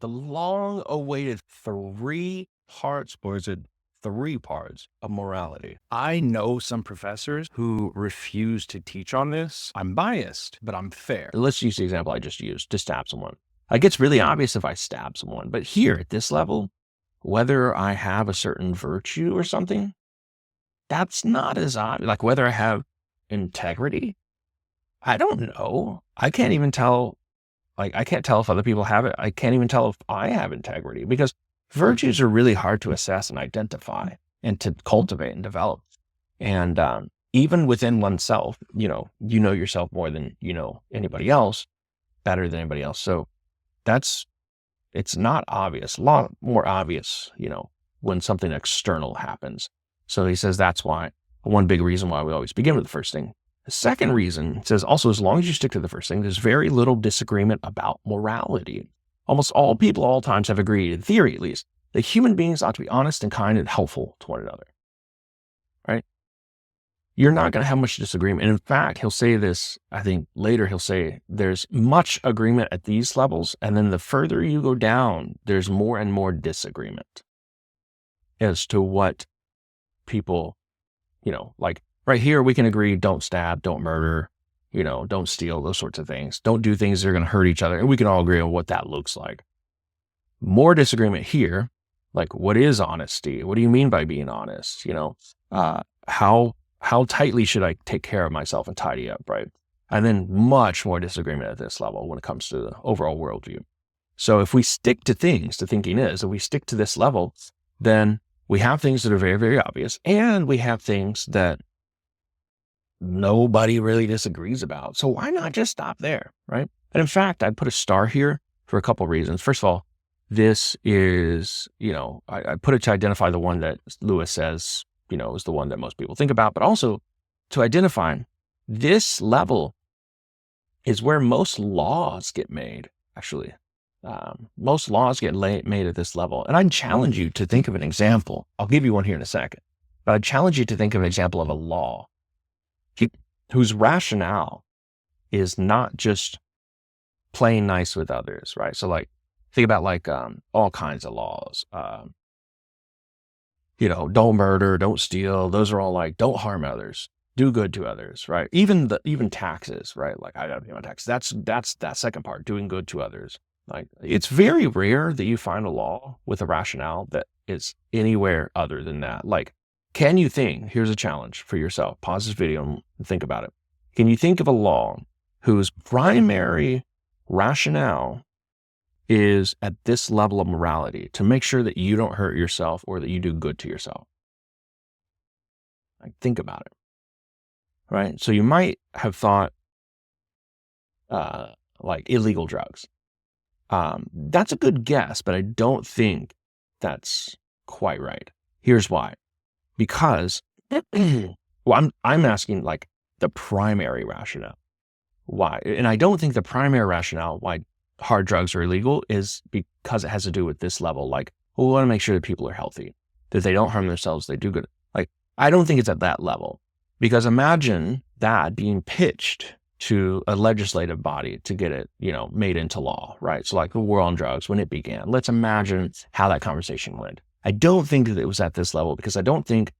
the long awaited three parts, or is it three parts of morality? I know some professors who refuse to teach on this. I'm biased, but I'm fair. Let's use the example I just used to stab someone. It gets really obvious if I stab someone, but here at this level, whether I have a certain virtue or something, that's not as obvious. Like whether I have integrity, I don't know. I can't even tell. Like, I can't tell if other people have it. I can't even tell if I have integrity because virtues are really hard to assess and identify and to cultivate and develop. And even within oneself, you know yourself more than you know anybody else, better than anybody else. So it's not obvious, a lot more obvious, when something external happens. So he says that's why, one big reason why we always begin with the first thing. The second reason says also, as long as you stick to the first thing, there's very little disagreement about morality. Almost all people, all times have agreed, in theory at least, that human beings ought to be honest and kind and helpful to one another. Right? You're not going to have much disagreement. And in fact, he'll say this, I think later he'll say there's much agreement at these levels. And then the further you go down, there's more and more disagreement as to what people, like, right here, we can agree, don't stab, don't murder, don't steal, those sorts of things. Don't do things that are going to hurt each other. And we can all agree on what that looks like. More disagreement here, like, what is honesty? What do you mean by being honest? How tightly should I take care of myself and tidy up, right? And then much more disagreement at this level when it comes to the overall worldview. So if we stick to things, the thinking is, if we stick to this level, then we have things that are very, very obvious, and we have things that nobody really disagrees about. So why not just stop there, right? And in fact, I'd put a star here for a couple of reasons. First of all, this is, I put it to identify the one that Lewis says, is the one that most people think about, but also to identify this level is where most laws get made, actually. Most laws get made at this level. And I'd challenge you to think of an example. I'll give you one here in a second. But I'd challenge you to think of an example of a law whose rationale is not just playing nice with others, right? So like, think about like all kinds of laws. Don't murder, don't steal. Those are all like, don't harm others, do good to others, right? Even taxes, right? Like I don't pay my taxes. That's that second part, doing good to others. Like it's very rare that you find a law with a rationale that is anywhere other than that. Like, can you think, here's a challenge for yourself, pause this video and think about it. Can you think of a law whose primary rationale is at this level of morality to make sure that you don't hurt yourself or that you do good to yourself? Like, think about it, right? So you might have thought like illegal drugs. That's a good guess, but I don't think that's quite right. Here's why. Because, well, I'm asking like the primary rationale. Why? And I don't think the primary rationale why hard drugs are illegal is because it has to do with this level. Like, well, we want to make sure that people are healthy, that they don't harm themselves, they do good. Like, I don't think it's at that level. Because imagine that being pitched to a legislative body to get it, made into law, right? So like the war on drugs, when it began, let's imagine how that conversation went. I don't think that it was at this level because I don't think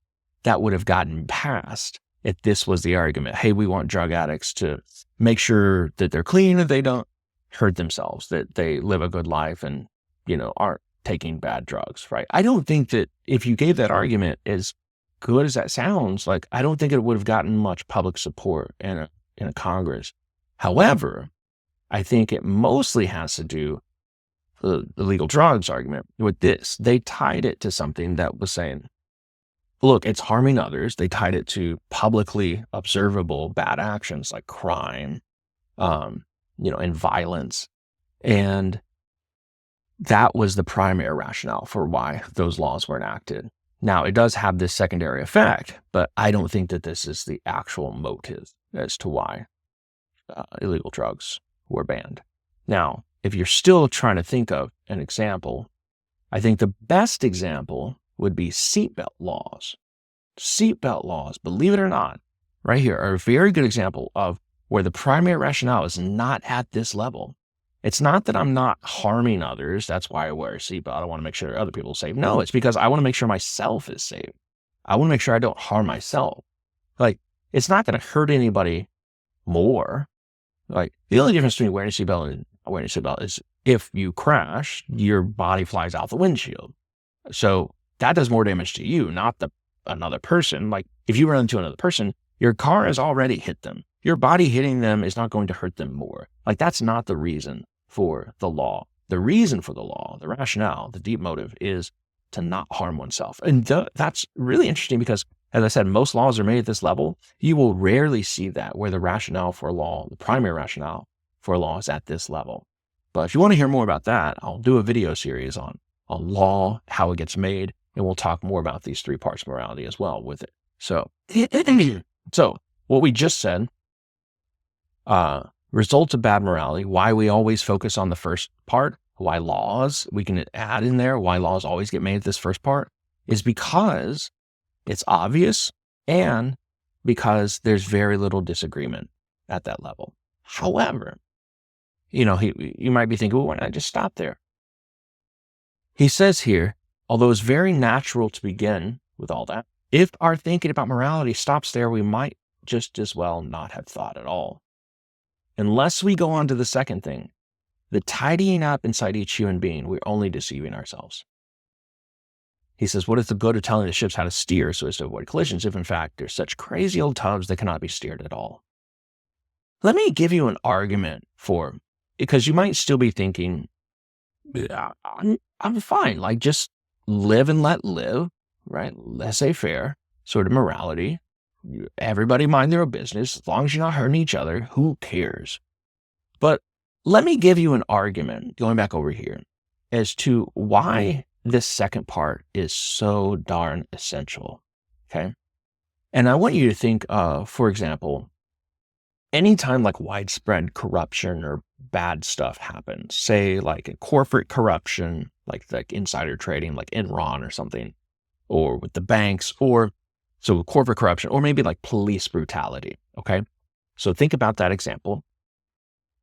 that would have gotten passed if this was the argument. Hey, we want drug addicts to make sure that they're clean, that they don't hurt themselves, that they live a good life and, aren't taking bad drugs, right? I don't think that if you gave that argument, as good as that sounds, like, I don't think it would have gotten much public support in a Congress. However, I think it mostly has to do the illegal drugs argument with this. They tied it to something that was saying, look, it's harming others. They tied it to publicly observable bad actions like crime, and violence. And that was the primary rationale for why those laws were enacted. Now, it does have this secondary effect, but I don't think that this is the actual motive as to why illegal drugs were banned. Now, if you're still trying to think of an example, I think the best example would be seatbelt laws. Seatbelt laws, believe it or not, right here are a very good example of where the primary rationale is not at this level. It's not that I'm not harming others. That's why I wear a seatbelt. I want to make sure other people are safe. No, it's because I want to make sure myself is safe. I want to make sure I don't harm myself. Like, it's not going to hurt anybody more. Like, the only difference between wearing a seatbelt and wearing a seatbelt is if you crash, your body flies out the windshield. So that does more damage to you, not another person. Like, if you run into another person, your car has already hit them. Your body hitting them is not going to hurt them more. Like, that's not the reason for the law. The reason for the law, the rationale, the deep motive is to not harm oneself. And that's really interesting because, as I said, most laws are made at this level. You will rarely see that where the rationale for a law, the primary rationale for a law is at this level. But if you want to hear more about that, I'll do a video series on law, how it gets made, and we'll talk more about these 3 parts of morality as well with it. So, so what we just said, results of bad morality, why we always focus on the first part, why laws, we can add in there, why laws always get made at this first part, is because it's obvious and because there's very little disagreement at that level. However, you might be thinking, well, why not just stop there? He says here, although it's very natural to begin with all that, if our thinking about morality stops there, we might just as well not have thought at all. Unless we go on to the second thing, the tidying up inside each human being, we're only deceiving ourselves. He says, what is the good of telling the ships how to steer so as to avoid collisions if, in fact, they're such crazy old tubs that cannot be steered at all? Let me give you an argument for, because you might still be thinking, I'm fine. Like, just live and let live, right? Laissez-faire sort of morality. Everybody mind their own business. As long as you're not hurting each other, who cares? But let me give you an argument, going back over here, as to why this second part is so darn essential, okay? And I want you to think of, for example, anytime like widespread corruption or bad stuff happens, say like a corporate corruption, like insider trading, like Enron or something, or with the banks, or so corporate corruption, or maybe like police brutality, okay? So think about that example.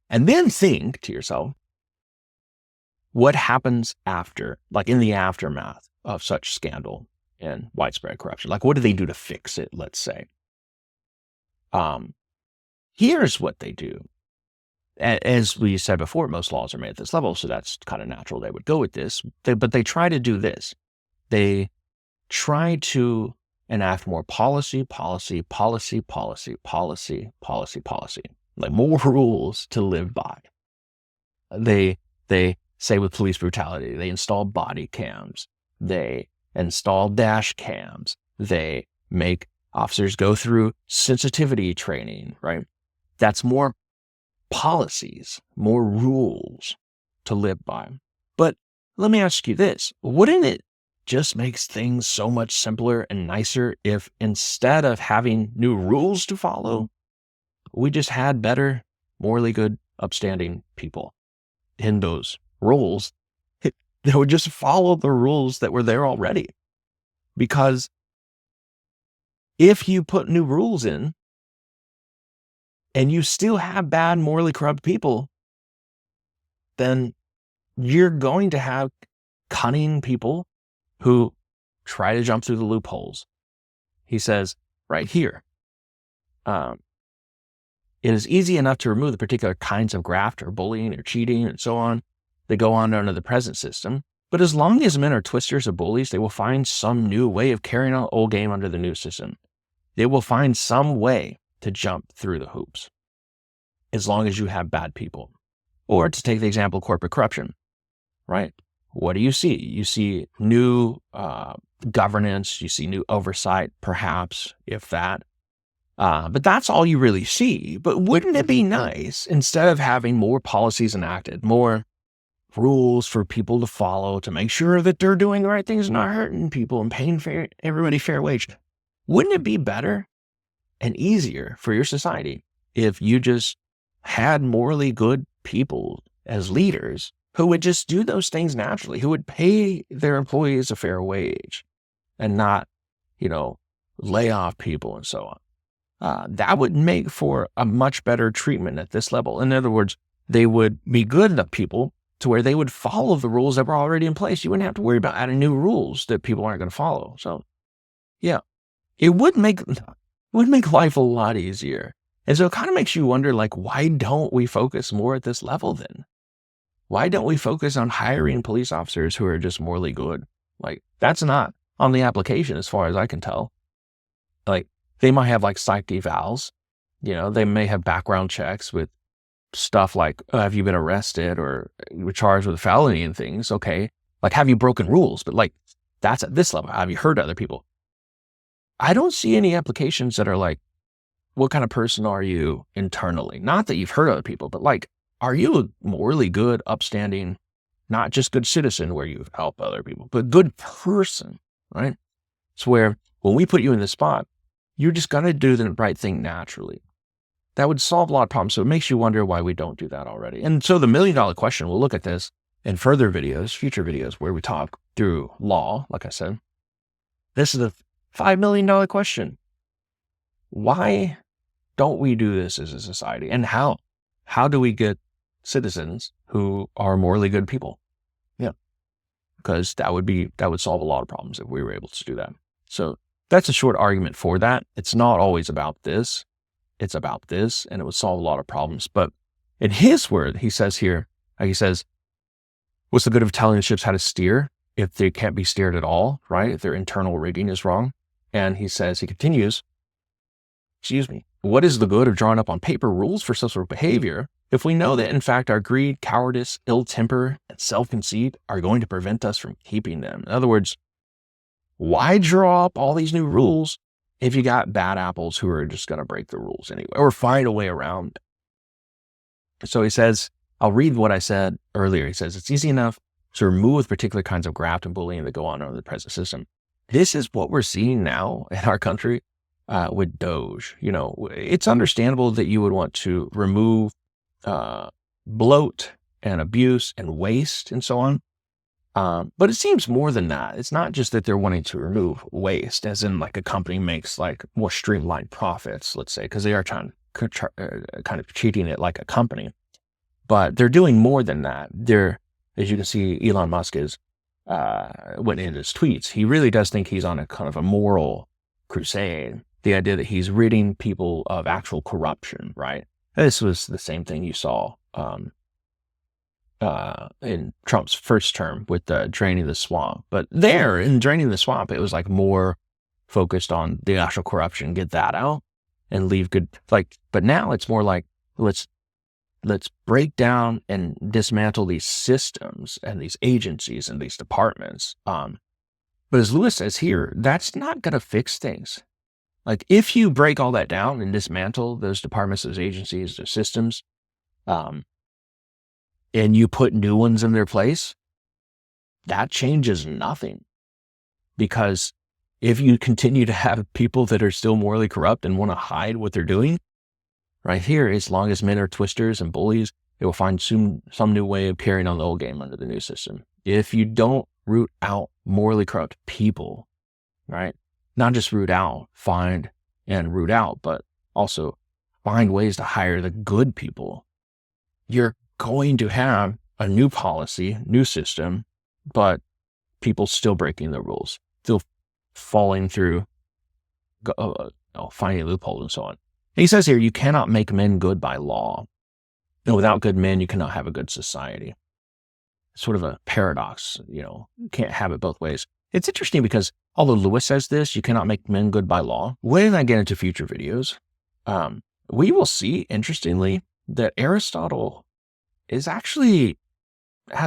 And then think to yourself, what happens after, like in the aftermath of such scandal and widespread corruption? Like, what do they do to fix it, let's say? Here's what they do. As we said before, most laws are made at this level, so that's kind of natural they would go with this. But they try to do this. They try to enact more policy, like more rules to live by. They say with police brutality, they install body cams, they install dash cams, they make officers go through sensitivity training, right? That's more policies, more rules to live by. But let me ask you this, wouldn't it just make things so much simpler and nicer if instead of having new rules to follow, we just had better, morally good, upstanding people in those rules that would just follow the rules that were there already? Because if you put new rules in and you still have bad, morally corrupt people, then you're going to have cunning people who try to jump through the loopholes. He says right here, it is easy enough to remove the particular kinds of graft or bullying or cheating and so on that go on under the present system. But as long as men are twisters or bullies, they will find some new way of carrying out old game under the new system. They will find some way to jump through the hoops, as long as you have bad people. Or to take the example of corporate corruption, right? What do you see? You see new governance, you see new oversight, perhaps, if that. But that's all you really see. But wouldn't it be nice, instead of having more policies enacted, more rules for people to follow to make sure that they're doing the right things and not hurting people and paying everybody fair wage, wouldn't it be better and easier for your society if you just had morally good people as leaders who would just do those things naturally, who would pay their employees a fair wage and not, lay off people and so on? That would make for a much better treatment at this level. In other words, they would be good enough people to where they would follow the rules that were already in place. You wouldn't have to worry about adding new rules that people aren't going to follow. So, yeah, it would make life a lot easier. And so it kind of makes you wonder, like, why don't we focus more at this level then? Why don't we focus on hiring police officers who are just morally good? Like, that's not on the application as far as I can tell. Like, they might have like psych evals, they may have background checks with stuff like, have you been arrested or you were charged with a felony and things? Okay. Like, have you broken rules? But like, that's at this level. Have you hurt other people? I don't see any applications that are like, what kind of person are you internally? Not that you've hurt other people, but like, are you a morally good, upstanding, not just good citizen where you help other people, but good person, right? It's where when we put you in this spot, you're just going to do the right thing naturally. That would solve a lot of problems. So it makes you wonder why we don't do that already. And so the $1 million question, we'll look at this in further videos, future videos, where we talk through law, like I said. This is a $5 million question. Why don't we do this as a society? And how? How do we get citizens who are morally good people? Yeah. Because that would solve a lot of problems if we were able to do that. So that's a short argument for that. It's not always about this. It's about this, and it would solve a lot of problems. But in his word, he says here, what's the good of telling the ships how to steer if they can't be steered at all, right? If their internal rigging is wrong. And he continues, what is the good of drawing up on paper rules for social behavior if we know that, in fact, our greed, cowardice, ill temper, and self-conceit are going to prevent us from keeping them? In other words, why draw up all these new rules if you got bad apples who are just going to break the rules anyway or find a way around it? So he says, I'll read what I said earlier. He says, it's easy enough to remove particular kinds of graft and bullying that go on under the present system. This is what we're seeing now in our country with Doge. It's understandable that you would want to remove bloat and abuse and waste and so on. But it seems more than that. It's not just that they're wanting to remove waste, as in like a company makes like more streamlined profits, let's say, because they are trying kind of treating it like a company. But they're doing more than that. As you can see, Elon Musk went into his tweets. He really does think he's on a kind of a moral crusade. The idea that he's ridding people of actual corruption, right? This was the same thing you saw in Trump's first term with draining the swamp. But there, in draining the swamp, it was like more focused on the actual corruption, get that out and leave good. But now it's more like, let's break down and dismantle these systems and these agencies and these departments. But as Lewis says here, that's not going to fix things. Like, if you break all that down and dismantle those departments, those agencies, those systems, and you put new ones in their place, that changes nothing. Because if you continue to have people that are still morally corrupt and want to hide what they're doing, right here, as long as men are twisters and bullies, they will find some new way of carrying on the old game under the new system. If you don't root out morally corrupt people, right? Not just root out, find and root out, but also find ways to hire the good people, you're going to have a new policy, new system, but people still breaking the rules, still falling through, finding a loophole and so on. And he says here, you cannot make men good by law. And without good men, you cannot have a good society. It's sort of a paradox, you can't have it both ways. It's interesting because although Lewis says this, you cannot make men good by law. When I get into future videos, we will see, interestingly, that Aristotle has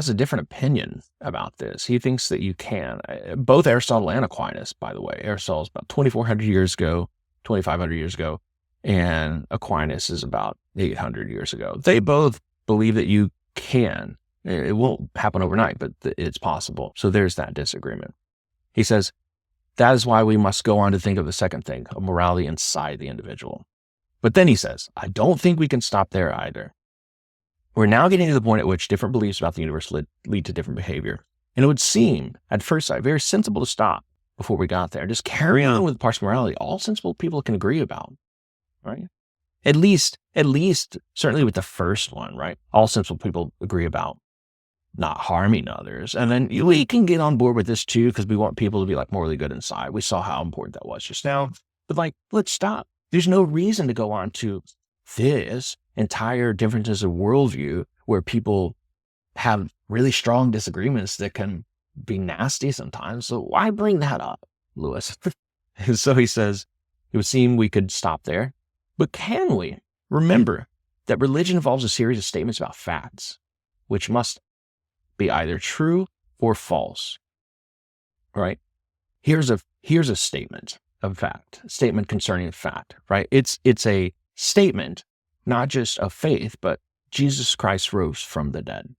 a different opinion about this. He thinks that you can. Both Aristotle and Aquinas, by the way. Aristotle is about 2,400 years ago, 2,500 years ago, and Aquinas is about 800 years ago. They both believe that you can. It won't happen overnight, but it's possible. So there's that disagreement. He says, that is why we must go on to think of the second thing, of morality inside the individual. But then he says, I don't think we can stop there either. We're now getting to the point at which different beliefs about the universe lead to different behavior. And it would seem, at first sight, very sensible to stop before we got there. Just carry on with partial morality, all sensible people can agree about, right? At least, certainly with the first one, right? All sensible people agree about not harming others. And then we can get on board with this too, because we want people to be like morally good inside. We saw how important that was just now. But like, let's stop. There's no reason to go on to this entire differences of worldview where people have really strong disagreements that can be nasty sometimes. So why bring that up, Lewis? So he says, it would seem we could stop there. But can we remember that religion involves a series of statements about facts, which must be either true or false, right? Here's a statement of fact, a statement concerning a fact, right? It's a statement, not just of faith, but Jesus Christ rose from the dead,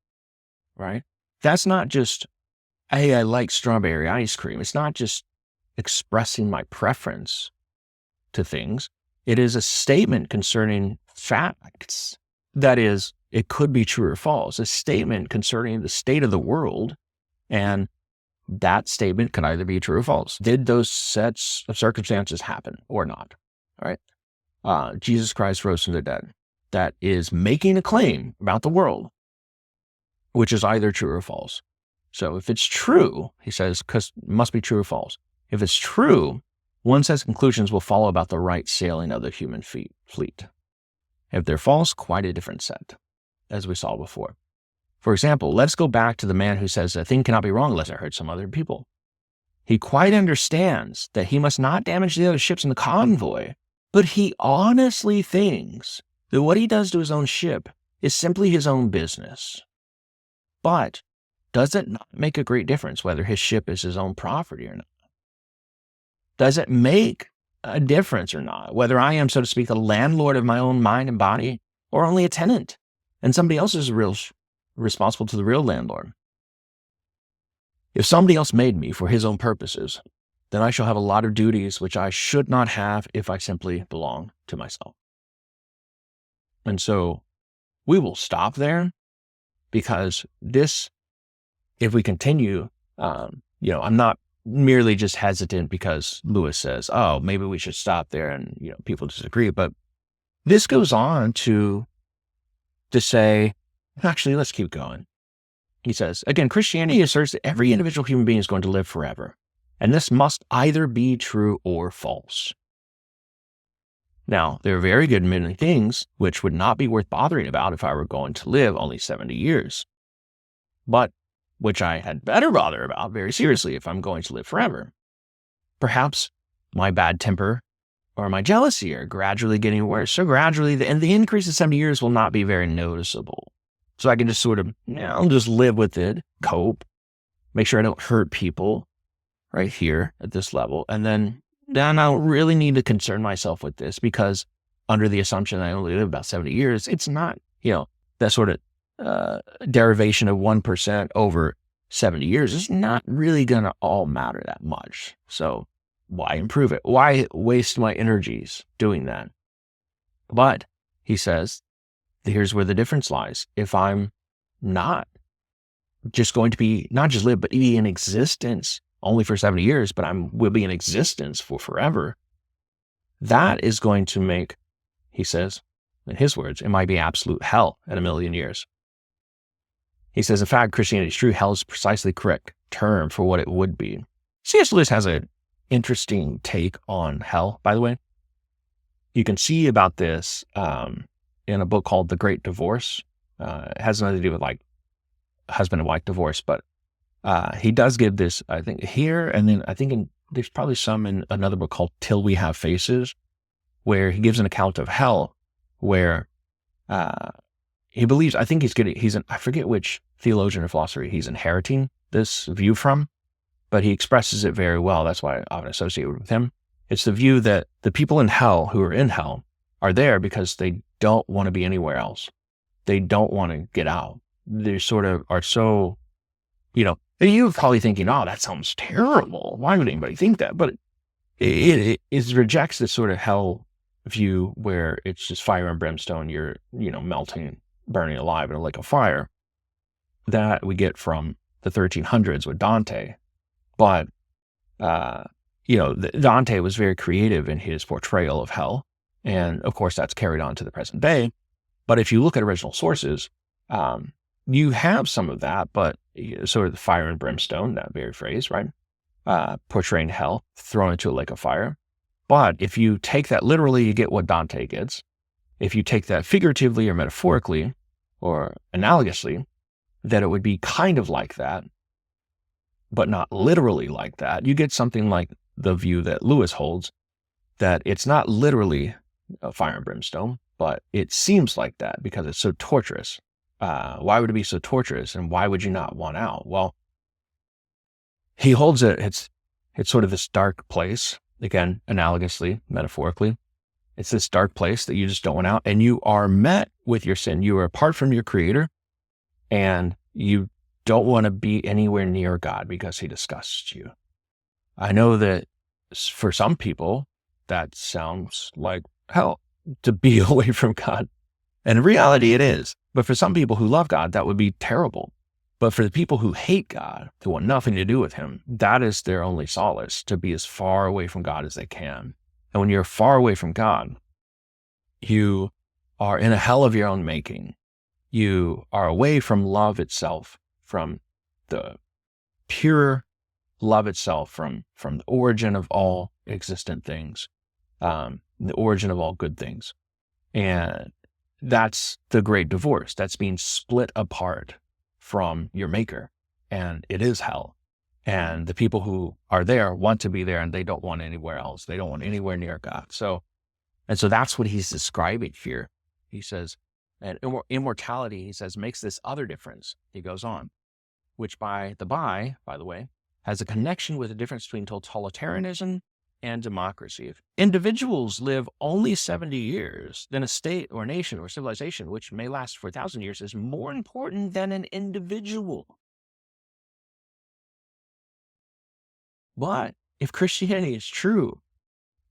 right? That's not just, hey, I like strawberry ice cream. It's not just expressing my preference to things. It is a statement concerning facts. That is, it could be true or false. A statement concerning the state of the world, and that statement can either be true or false. Did those sets of circumstances happen or not? All right. Jesus Christ rose from the dead. That is making a claim about the world, which is either true or false. So if it's true, he says, because it must be true or false. If it's true, one says conclusions will follow about the right sailing of the human fleet. If they're false, quite a different set, as we saw before. For example, let's go back to the man who says a thing cannot be wrong unless it hurts some other people. He quite understands that he must not damage the other ships in the convoy, but he honestly thinks that what he does to his own ship is simply his own business. But does it not make a great difference whether his ship is his own property or not? Does it make a difference or not whether I am, so to speak, the landlord of my own mind and body, or only a tenant, and somebody else is responsible to the real landlord? If somebody else made me for his own purposes, then I shall have a lot of duties which I should not have if I simply belong to myself. And so we will stop there, because this, if we continue, I'm not merely just hesitant because Lewis says, oh, maybe we should stop there, and people disagree. But this goes on to say, actually, let's keep going. He says, again, Christianity asserts that every individual human being is going to live forever, and this must either be true or false. Now, there are very good many things which would not be worth bothering about if I were going to live only 70 years, but which I had better bother about very seriously if I'm going to live forever. Perhaps my bad temper or my jealousy are gradually getting worse. So gradually, and the increase in 70 years will not be very noticeable. So I can just sort of, I'll just live with it, cope, make sure I don't hurt people right here at this level. And then I don't really need to concern myself with this, because under the assumption that I only live about 70 years, it's not, that sort of derivation of 1% over 70 years is not really going to all matter that much. So why improve it? Why waste my energies doing that? But he says, here's where the difference lies. If I'm not just going to be, not just live, but be in existence only for 70 years, but will be in existence for forever, that is going to make, he says, in his words, it might be absolute hell in a million years. He says, in fact, Christianity is true. Hell is precisely correct term for what it would be. C.S. Lewis has an interesting take on hell, by the way. You can see about this in a book called The Great Divorce. It has nothing to do with like husband and wife divorce, but he does give this, I think, here, and then I think there's probably some in another book called Till We Have Faces, where he gives an account of hell, where he believes, I think I forget which theologian or philosopher he's inheriting this view from, but he expresses it very well. That's why I often associate it with him. It's the view that the people in hell who are in hell are there because they don't want to be anywhere else. They don't want to get out. They sort of are so, you're probably thinking, oh, that sounds terrible. Why would anybody think that? But it rejects this sort of hell view where it's just fire and brimstone. You're, melting, burning alive in a lake of fire that we get from the 1300s with Dante. But, Dante was very creative in his portrayal of hell. And of course, that's carried on to the present day. But if you look at original sources, you have some of that, but sort of the fire and brimstone, that very phrase, right? Portraying hell, thrown into a lake of fire. But if you take that literally, you get what Dante gets. If you take that figuratively or metaphorically or analogously, that it would be kind of like that, but not literally like that, you get something like the view that Lewis holds, that it's not literally a fire and brimstone, but it seems like that because it's so torturous. Why would it be so torturous, and why would you not want out? Well, he holds it. It's sort of this dark place. Again, analogously, metaphorically, it's this dark place that you just don't want out, and you are met with your sin. You are apart from your Creator, and you don't want to be anywhere near God because He disgusts you. I know that for some people, that sounds like hell, to be away from God. And in reality, it is. But for some people who love God, that would be terrible. But for the people who hate God, who want nothing to do with Him, that is their only solace, to be as far away from God as they can. And when you're far away from God, you are in a hell of your own making. You are away from love itself, from the pure love itself, from the origin of all existent things, the origin of all good things. And that's the great divorce. That's being split apart from your Maker. And it is hell. And the people who are there want to be there, and they don't want anywhere else. They don't want anywhere near God. So that's what he's describing here. He says, and immortality, he says, makes this other difference. He goes on, which by the way, has a connection with the difference between totalitarianism and democracy. If individuals live only 70 years, then a state or nation or civilization, which may last for 1,000 years, is more important than an individual. But if Christianity is true,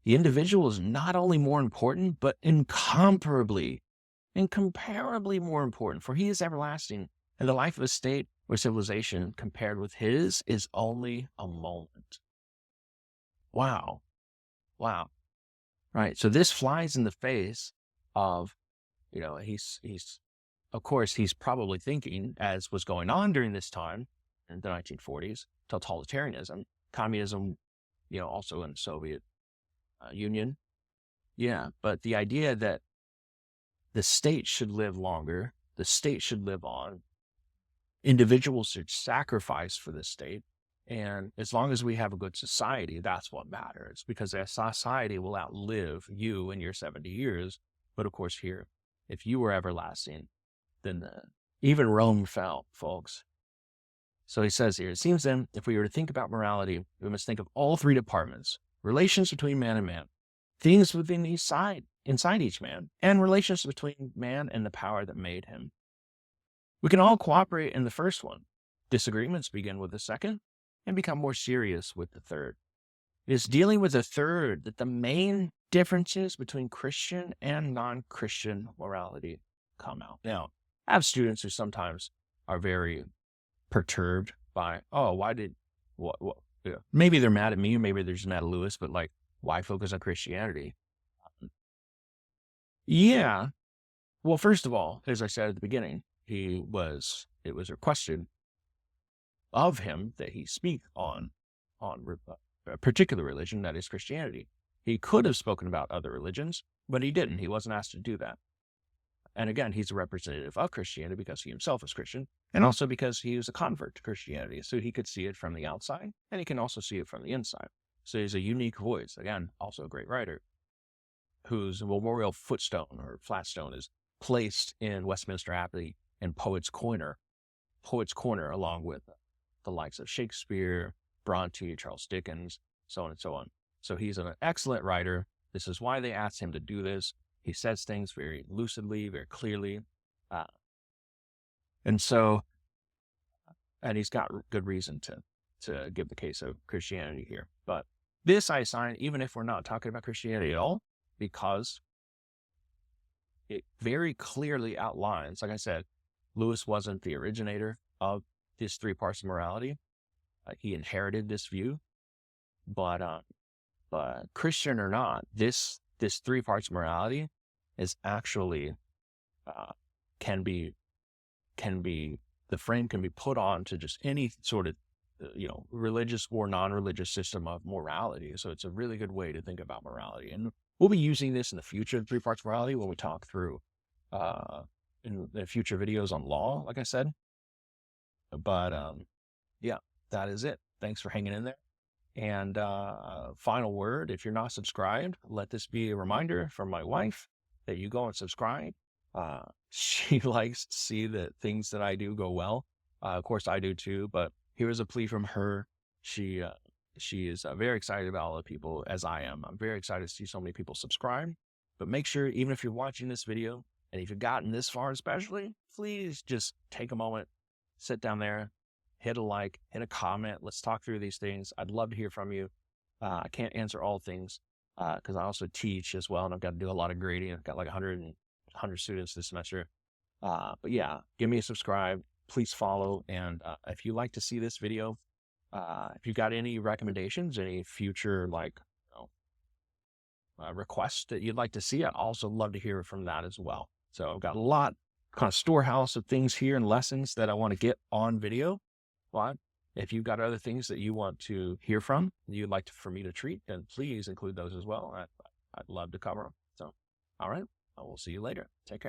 the individual is not only more important, but incomparably more important, for he is everlasting, and the life of a state or civilization compared with his is only a moment. Wow. Right. So this flies in the face of, he's of course, he's probably thinking, as was going on during this time in the 1940s, totalitarianism, communism, also in the Soviet Union. Yeah. But the idea that the state should live longer, the state should live on, individuals should sacrifice for the state. And as long as we have a good society, that's what matters, because a society will outlive you in your 70 years. But of course, here, if you were everlasting, then even Rome fell, folks. So he says here, it seems then, if we were to think about morality, we must think of all three departments: relations between man and man, things within inside each man, and relations between man and the power that made him. We can all cooperate in the first one. Disagreements begin with the second and become more serious with the third. It is dealing with the third that the main differences between Christian and non-Christian morality come out. Now, I have students who sometimes are very perturbed by, maybe they're mad at me, or maybe they're just mad at Lewis, but why focus on Christianity? Yeah. Well, first of all, as I said at the beginning, it was requested of him that he speak on a particular religion, that is Christianity. He could have spoken about other religions, but he didn't. He wasn't asked to do that. And again, he's a representative of Christianity because he himself is Christian, and also because he was a convert to Christianity. So he could see it from the outside, and he can also see it from the inside. So he's a unique voice. Again, also a great writer, whose memorial footstone or flatstone is placed in Westminster Abbey and Poets' Corner, along with the likes of Shakespeare, Bronte, Charles Dickens, so on and so on. So he's an excellent writer. This is why they asked him to do this. He says things very lucidly, very clearly. And he's got good reason to give the case of Christianity here. But this I assign, even if we're not talking about Christianity at all, because it very clearly outlines, like I said, Lewis wasn't the originator of his three parts of morality. He inherited this view, but Christian or not, this this 3 parts morality is actually can be the frame can be put on to just any sort of religious or non-religious system of morality. So it's a really good way to think about morality, and we'll be using this in the future, 3 parts morality, when we talk through in the future videos on law, like I said. But yeah, that is it. Thanks for hanging in there. And final word, if you're not subscribed, let this be a reminder from my wife that you go and subscribe. She likes to see that things that I do go well. Of course, I do too, but here's a plea from her. She is very excited about all the people, as I am. I'm very excited to see so many people subscribe. But make sure, even if you're watching this video, and if you've gotten this far especially, please just take a moment, sit down there, hit a like, hit a comment. Let's talk through these things. I'd love to hear from you. I can't answer all things because I also teach as well, and I've got to do a lot of grading. I've got like 100 students this semester. But yeah, give me a subscribe. Please follow. And if you like to see this video, if you've got any recommendations, any future requests that you'd like to see, I'd also love to hear from that as well. So I've got a lot kind of storehouse of things here and lessons that I want to get on video. But if you've got other things that you want to hear from, you'd like for me to treat, then please include those as well. I'd love to cover them. So, all right, I will see you later. Take care.